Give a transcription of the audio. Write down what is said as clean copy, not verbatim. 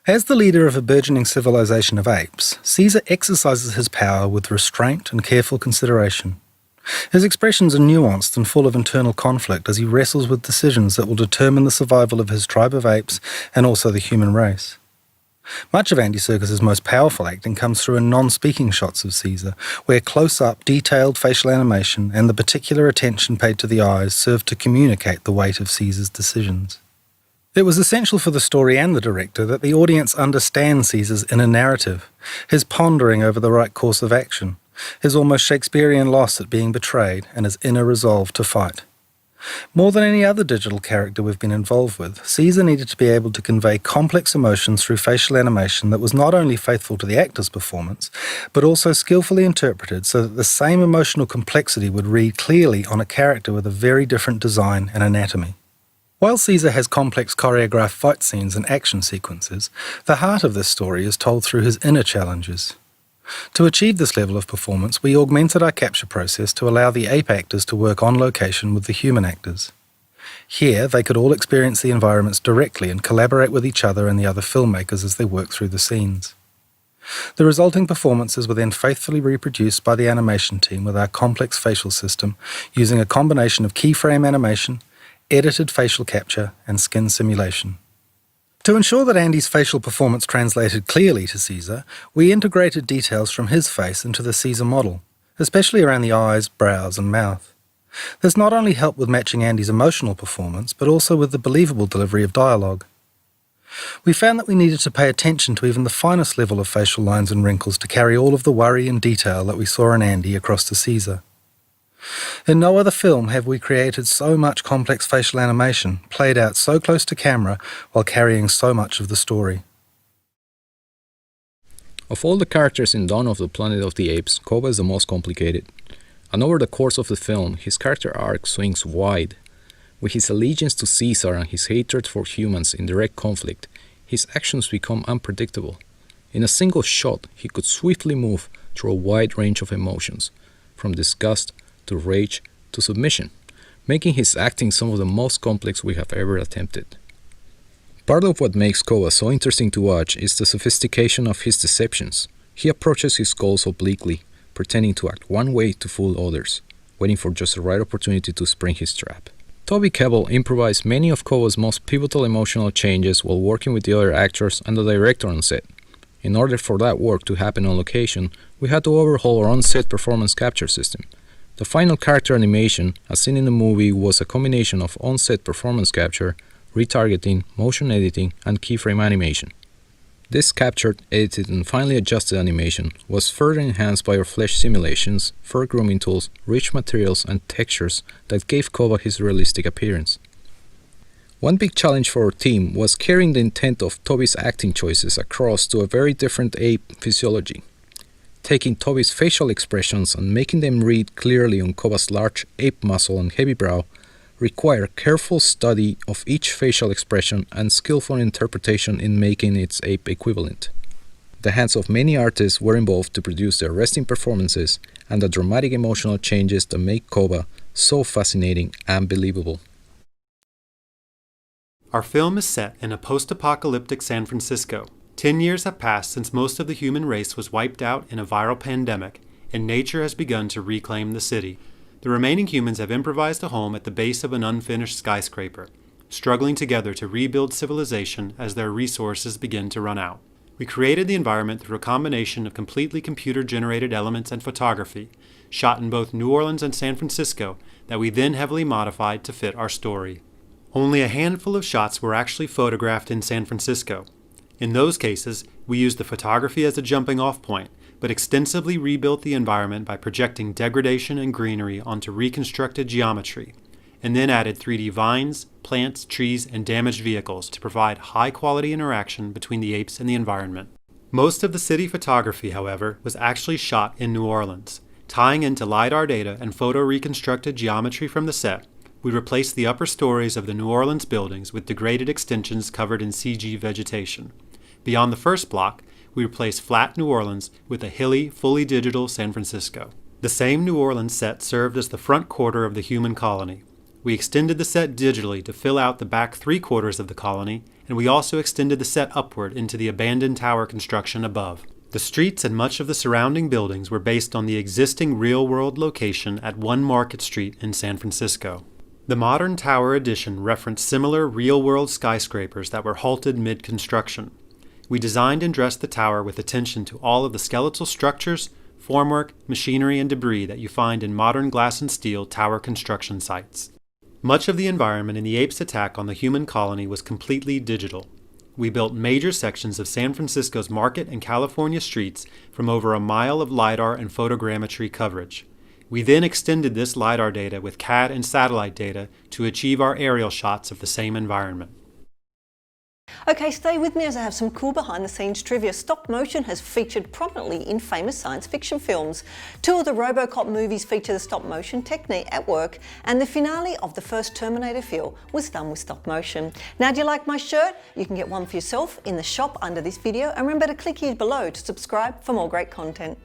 As the leader of a burgeoning civilization of apes, Caesar exercises his power with restraint and careful consideration. His expressions are nuanced and full of internal conflict as he wrestles with decisions that will determine the survival of his tribe of apes and also the human race. Much of Andy Serkis's most powerful acting comes through in non-speaking shots of Caesar, where close-up, detailed facial animation and the particular attention paid to the eyes serve to communicate the weight of Caesar's decisions. It was essential for the story and the director that the audience understand Caesar's inner narrative, his pondering over the right course of action, his almost Shakespearean loss at being betrayed, and his inner resolve to fight. More than any other digital character we've been involved with, Caesar needed to be able to convey complex emotions through facial animation that was not only faithful to the actor's performance, but also skillfully interpreted so that the same emotional complexity would read clearly on a character with a very different design and anatomy. While Caesar has complex choreographed fight scenes and action sequences, the heart of this story is told through his inner challenges. To achieve this level of performance, we augmented our capture process to allow the ape actors to work on location with the human actors. Here, they could all experience the environments directly and collaborate with each other and the other filmmakers as they work through the scenes. The resulting performances were then faithfully reproduced by the animation team with our complex facial system, using a combination of keyframe animation, edited facial capture, and skin simulation. To ensure that Andy's facial performance translated clearly to Caesar, we integrated details from his face into the Caesar model, especially around the eyes, brows, and mouth. This not only helped with matching Andy's emotional performance, but also with the believable delivery of dialogue. We found that we needed to pay attention to even the finest level of facial lines and wrinkles to carry all of the worry and detail that we saw in Andy across to Caesar. In no other film have we created so much complex facial animation, played out so close to camera, while carrying so much of the story. Of all the characters in Dawn of the Planet of the Apes, Koba is the most complicated. And over the course of the film, his character arc swings wide. With his allegiance to Caesar and his hatred for humans in direct conflict, his actions become unpredictable. In a single shot, he could swiftly move through a wide range of emotions, from disgust to rage to submission, making his acting some of the most complex we have ever attempted. Part of what makes Koba so interesting to watch is the sophistication of his deceptions. He approaches his goals obliquely, pretending to act one way to fool others, waiting for just the right opportunity to spring his trap. Toby Kebbell improvised many of Koba's most pivotal emotional changes while working with the other actors and the director on set. In order for that work to happen on location, we had to overhaul our on-set performance capture system. The final character animation, as seen in the movie, was a combination of on-set performance capture, retargeting, motion editing, and keyframe animation. This captured, edited, and finally adjusted animation was further enhanced by our flesh simulations, fur grooming tools, rich materials, and textures that gave Koba his realistic appearance. One big challenge for our team was carrying the intent of Toby's acting choices across to a very different ape physiology. Taking Toby's facial expressions and making them read clearly on Koba's large ape muscle and heavy brow require careful study of each facial expression and skillful interpretation in making its ape equivalent. The hands of many artists were involved to produce the arresting performances and the dramatic emotional changes that make Koba so fascinating and believable. Our film is set in a post-apocalyptic San Francisco. 10 years have passed since most of the human race was wiped out in a viral pandemic, and nature has begun to reclaim the city. The remaining humans have improvised a home at the base of an unfinished skyscraper, struggling together to rebuild civilization as their resources begin to run out. We created the environment through a combination of completely computer-generated elements and photography, shot in both New Orleans and San Francisco, that we then heavily modified to fit our story. Only a handful of shots were actually photographed in San Francisco. In those cases, we used the photography as a jumping-off point, but extensively rebuilt the environment by projecting degradation and greenery onto reconstructed geometry, and then added 3D vines, plants, trees, and damaged vehicles to provide high-quality interaction between the apes and the environment. Most of the city photography, however, was actually shot in New Orleans. Tying into LiDAR data and photo-reconstructed geometry from the set, we replaced the upper stories of the New Orleans buildings with degraded extensions covered in CG vegetation. Beyond the first block, we replaced flat New Orleans with a hilly, fully digital San Francisco. The same New Orleans set served as the front quarter of the human colony. We extended the set digitally to fill out the back 3/4 of the colony and we also extended the set upward into the abandoned tower construction above. The streets and much of the surrounding buildings were based on the existing real-world location at 1 Market Street in San Francisco. The modern tower addition referenced similar real-world skyscrapers that were halted mid-construction. We designed and dressed the tower with attention to all of the skeletal structures, formwork, machinery, and debris that you find in modern glass and steel tower construction sites. Much of the environment in the Apes' attack on the human colony was completely digital. We built major sections of San Francisco's Market and California streets from over a mile of LiDAR and photogrammetry coverage. We then extended this LiDAR data with CAD and satellite data to achieve our aerial shots of the same environment. Okay, stay with me as I have some cool behind-the-scenes trivia. Stop motion has featured prominently in famous science fiction films. 2 of the RoboCop movies feature the stop motion technique at work, and the finale of the first Terminator film was done with stop motion. Now, do you like my shirt? You can get one for yourself in the shop under this video, and remember to click here below to subscribe for more great content.